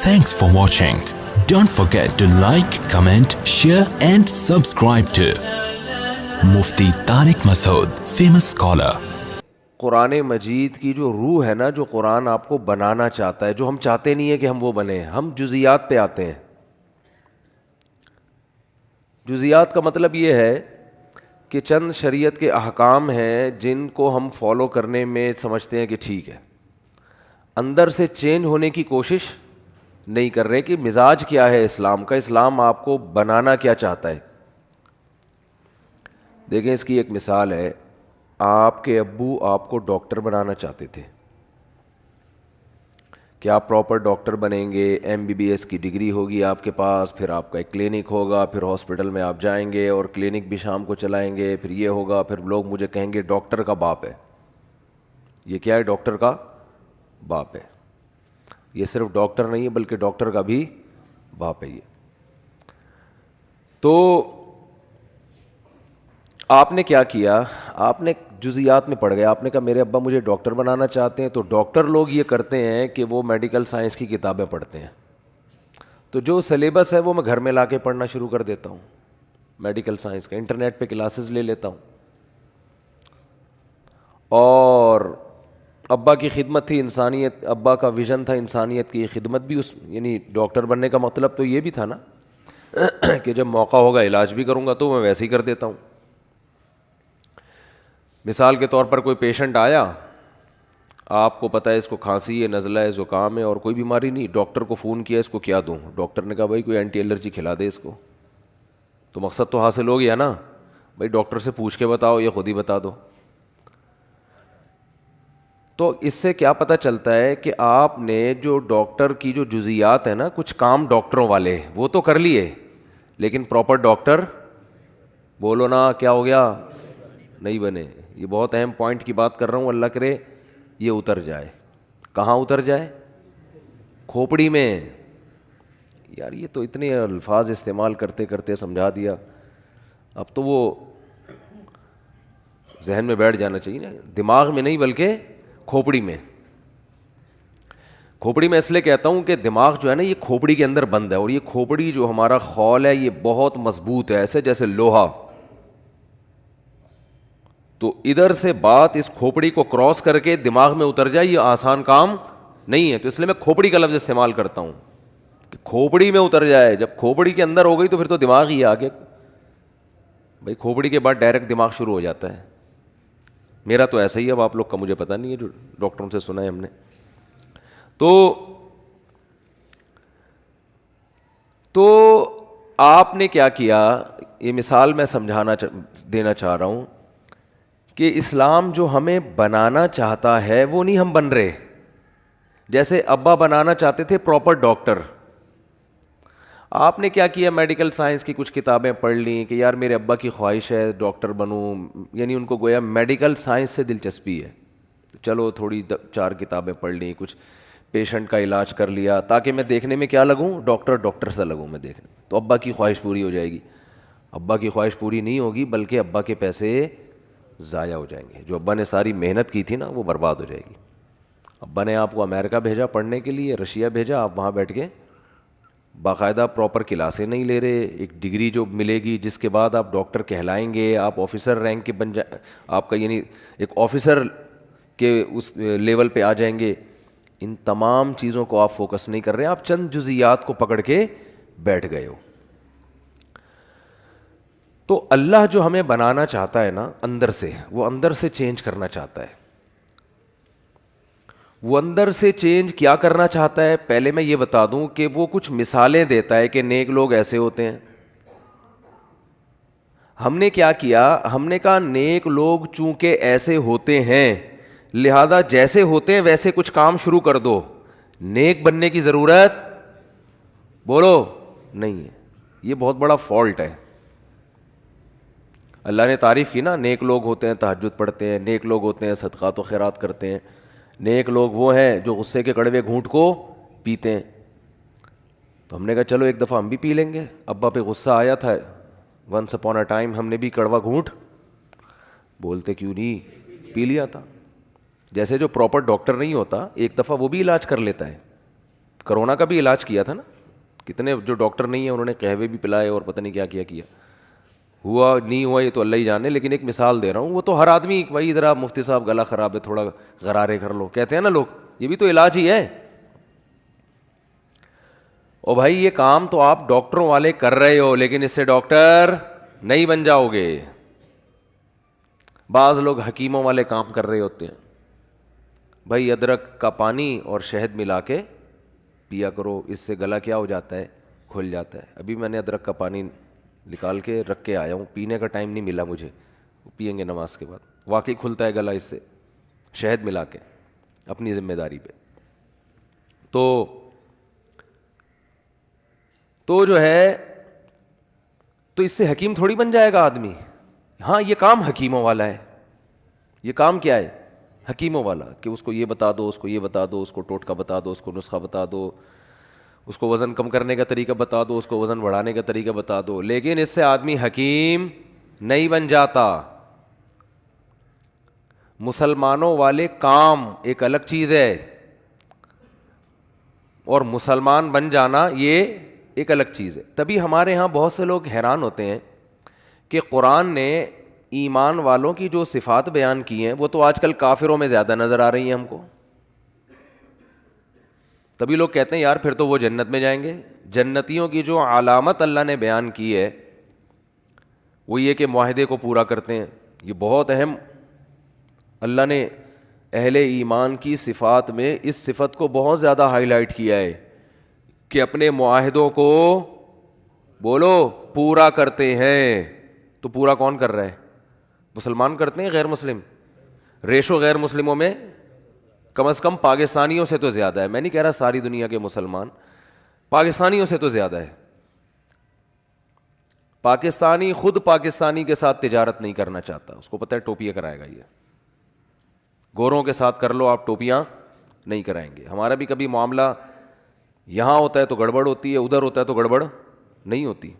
Thanks for watching. Don't forget to like, comment, share and subscribe to Mufti Tariq Masood, famous scholar. قرآن مجید کی جو روح ہے نا، جو قرآن آپ کو بنانا چاہتا ہے، جو ہم چاہتے نہیں ہیں کہ ہم وہ بنیں، ہم جزیات پہ آتے ہیں. جزیات کا مطلب یہ ہے کہ چند شریعت کے احکام ہیں جن کو ہم فالو کرنے میں سمجھتے ہیں کہ ٹھیک ہے، اندر سے چینج ہونے کی کوشش نہیں کر رہے کہ مزاج کیا ہے اسلام کا، اسلام آپ کو بنانا کیا چاہتا ہے. دیکھیں اس کی ایک مثال ہے، آپ کے ابو آپ کو ڈاکٹر بنانا چاہتے تھے کہ آپ پراپر ڈاکٹر بنیں گے، MBBS کی ڈگری ہوگی آپ کے پاس، پھر آپ کا ایک کلینک ہوگا، پھر ہاسپٹل میں آپ جائیں گے اور کلینک بھی شام کو چلائیں گے، پھر یہ ہوگا، پھر لوگ مجھے کہیں گے ڈاکٹر کا باپ ہے. یہ کیا ہے؟ ڈاکٹر کا باپ ہے. یہ صرف ڈاکٹر نہیں ہے بلکہ ڈاکٹر کا بھی باپ ہے. یہ تو آپ نے کیا کیا؟ آپ نے جزیات میں پڑ گئے. آپ نے کہا میرے ابا مجھے ڈاکٹر بنانا چاہتے ہیں. تو ڈاکٹر لوگ یہ کرتے ہیں کہ وہ میڈیکل سائنس کی کتابیں پڑھتے ہیں. تو جو سلیبس ہے وہ میں گھر میں لا کے پڑھنا شروع کر دیتا ہوں، میڈیکل سائنس کا انٹرنیٹ پہ کلاسز لے لیتا ہوں. اور ابا کی خدمت تھی انسانیت، ابا کا ویژن تھا انسانیت کی خدمت بھی، اس یعنی ڈاکٹر بننے کا مطلب تو یہ بھی تھا نا کہ جب موقع ہوگا علاج بھی کروں گا، تو میں ویسے ہی کر دیتا ہوں. مثال کے طور پر کوئی پیشنٹ آیا، آپ کو پتہ ہے اس کو کھانسی ہے، نزلہ ہے، زکام ہے اور کوئی بیماری نہیں، ڈاکٹر کو فون کیا اس کو کیا دوں؟ ڈاکٹر نے کہا بھائی کوئی اینٹی الرجی کھلا دے اس کو. تو مقصد تو حاصل ہو گیا نا، بھائی ڈاکٹر سے پوچھ کے بتاؤ یا خود ہی بتا دو. تو اس سے کیا پتہ چلتا ہے کہ آپ نے جو ڈاکٹر کی جو جزیات ہیں نا، کچھ کام ڈاکٹروں والے وہ تو کر لیے، لیکن پراپر ڈاکٹر بولو نا کیا ہو گیا؟ نہیں بنے. یہ بہت اہم پوائنٹ کی بات کر رہا ہوں، اللہ کرے یہ اتر جائے. کہاں اتر جائے؟ کھوپڑی میں. یار یہ تو اتنے الفاظ استعمال کرتے کرتے سمجھا دیا، اب تو وہ ذہن میں بیٹھ جانا چاہیے نا، دماغ میں نہیں بلکہ کھوپڑی میں. کھوپڑی میں اس لیے کہتا ہوں کہ دماغ جو ہے نا یہ کھوپڑی کے اندر بند ہے، اور یہ کھوپڑی جو ہمارا خول ہے یہ بہت مضبوط ہے، ایسے جیسے لوہا. تو ادھر سے بات اس کھوپڑی کو کراس کر کے دماغ میں اتر جائے، یہ آسان کام نہیں ہے. تو اس لیے میں کھوپڑی کا لفظ استعمال کرتا ہوں کہ کھوپڑی میں اتر جائے. جب کھوپڑی کے اندر ہو گئی تو پھر تو دماغ ہی آگے، بھائی کھوپڑی کے بعد ڈائریکٹ دماغ شروع ہو جاتا ہے. میرا تو ایسا ہی ہے، اب آپ لوگ کا مجھے پتہ نہیں ہے، جو ڈاکٹروں سے سنا ہے ہم نے. تو آپ نے کیا کیا؟ یہ مثال میں سمجھانا دینا چاہ رہا ہوں کہ اسلام جو ہمیں بنانا چاہتا ہے وہ نہیں ہم بن رہے. جیسے ابا بنانا چاہتے تھے پراپر ڈاکٹر، آپ نے کیا کیا؟ میڈیکل سائنس کی کچھ کتابیں پڑھ لیں کہ یار میرے ابا کی خواہش ہے ڈاکٹر بنوں، یعنی ان کو گویا میڈیکل سائنس سے دلچسپی ہے، چلو تھوڑی 4 کتابیں پڑھ لیں، کچھ پیشنٹ کا علاج کر لیا تاکہ میں دیکھنے میں کیا لگوں؟ ڈاکٹر سے لگوں میں دیکھنے میں. تو ابا کی خواہش پوری ہو جائے گی. ابا کی خواہش پوری نہیں ہوگی بلکہ ابا کے پیسے ضائع ہو جائیں گے. جو ابا نے ساری محنت کی تھی نا وہ برباد ہو جائے گی. ابا نے آپ کو امریکہ بھیجا پڑھنے کے لیے، رشیا بھیجا، آپ وہاں بیٹھ کے باقاعدہ پراپر کلاسیں نہیں لے رہے، ایک ڈگری جو ملے گی جس کے بعد آپ ڈاکٹر کہلائیں گے، آپ آفیسر رینک کے بن جائیں، آپ کا یعنی ایک آفیسر کے اس لیول پہ آ جائیں گے. ان تمام چیزوں کو آپ فوکس نہیں کر رہے، آپ چند جزیات کو پکڑ کے بیٹھ گئے ہو. تو اللہ جو ہمیں بنانا چاہتا ہے نا اندر سے، وہ اندر سے چینج کرنا چاہتا ہے. وہ اندر سے چینج کیا کرنا چاہتا ہے؟ پہلے میں یہ بتا دوں کہ وہ کچھ مثالیں دیتا ہے کہ نیک لوگ ایسے ہوتے ہیں. ہم نے کیا کیا؟ ہم نے کہا نیک لوگ چونکہ ایسے ہوتے ہیں لہذا جیسے ہوتے ہیں ویسے کچھ کام شروع کر دو. نیک بننے کی ضرورت بولو نہیں ہے. یہ بہت بڑا فالٹ ہے. اللہ نے تعریف کی نا، نیک لوگ ہوتے ہیں تہجد پڑھتے ہیں، نیک لوگ ہوتے ہیں صدقات و خیرات کرتے ہیں، نیک لوگ وہ ہیں جو غصے کے کڑوے گھونٹ کو پیتے ہیں. تو ہم نے کہا چلو ایک دفعہ ہم بھی پی لیں گے. ابا پہ غصہ آیا تھا، ونس اپون اے ٹائم ہم نے بھی کڑوا گھونٹ بولتے کیوں نہیں پی لیا تھا. جیسے جو پراپر ڈاکٹر نہیں ہوتا ایک دفعہ وہ بھی علاج کر لیتا ہے. کرونا کا بھی علاج کیا تھا نا, کتنے جو ڈاکٹر نہیں ہیں انہوں نے قہوے بھی پلائے اور پتہ نہیں کیا کیا ہوا نہیں ہوا یہ تو اللہ ہی جانے. لیکن ایک مثال دے رہا ہوں, وہ تو ہر آدمی بھائی ادھر آپ مفتی صاحب گلا خراب ہے تھوڑا غرارے کر لو, کہتے ہیں نا لوگ, یہ بھی تو علاج ہی ہے. او بھائی یہ کام تو آپ ڈاکٹروں والے کر رہے ہو, لیکن اس سے ڈاکٹر نہیں بن جاؤ گے. بعض لوگ حکیموں والے کام کر رہے ہوتے ہیں. بھائی ادرک کا پانی اور شہد ملا کے پیا کرو, اس سے گلا کیا ہو جاتا ہے, کھل جاتا ہے. ابھی میں نے ادرک کا پانی نکال کے رکھ کے آیا ہوں, پینے کا ٹائم نہیں ملا مجھے, پئیں گے نماز کے بعد. واقعی کھلتا ہے گلا اس سے, شہد ملا کے اپنی ذمہ داری پہ. تو جو ہے تو اس سے حکیم تھوڑی بن جائے گا آدمی. ہاں یہ کام حکیموں والا ہے. یہ کام کیا ہے؟ حکیموں والا, کہ اس کو یہ بتا دو, اس کو یہ بتا دو, اس کو ٹوٹکا بتا دو, اس کو نسخہ بتا دو, اس کو وزن کم کرنے کا طریقہ بتا دو, اس کو وزن بڑھانے کا طریقہ بتا دو. لیکن اس سے آدمی حکیم نہیں بن جاتا. مسلمانوں والے کام ایک الگ چیز ہے, اور مسلمان بن جانا یہ ایک الگ چیز ہے. تبھی ہمارے ہاں بہت سے لوگ حیران ہوتے ہیں کہ قرآن نے ایمان والوں کی جو صفات بیان کی ہیں وہ تو آج کل کافروں میں زیادہ نظر آ رہی ہیں ہم کو. تبھی لوگ کہتے ہیں یار پھر تو وہ جنت میں جائیں گے. جنتیوں کی جو علامت اللہ نے بیان کی ہے وہ یہ کہ معاہدے کو پورا کرتے ہیں. یہ بہت اہم, اللہ نے اہل ایمان کی صفات میں اس صفت کو بہت زیادہ ہائی لائٹ کیا ہے کہ اپنے معاہدوں کو بولو پورا کرتے ہیں. تو پورا کون کر رہا ہے؟ مسلمان کرتے ہیں, غیر مسلم. ریشو غیر مسلموں میں کم از کم پاکستانیوں سے تو زیادہ ہے. میں نہیں کہہ رہا ساری دنیا کے مسلمان, پاکستانیوں سے تو زیادہ ہے. پاکستانی خود پاکستانی کے ساتھ تجارت نہیں کرنا چاہتا, اس کو پتہ ہے ٹوپیاں کرائے گا. یہ گوروں کے ساتھ کر لو آپ, ٹوپیاں نہیں کرائیں گے. ہمارا بھی کبھی معاملہ یہاں ہوتا ہے تو گڑبڑ ہوتی ہے, ادھر ہوتا ہے تو گڑبڑ نہیں ہوتی.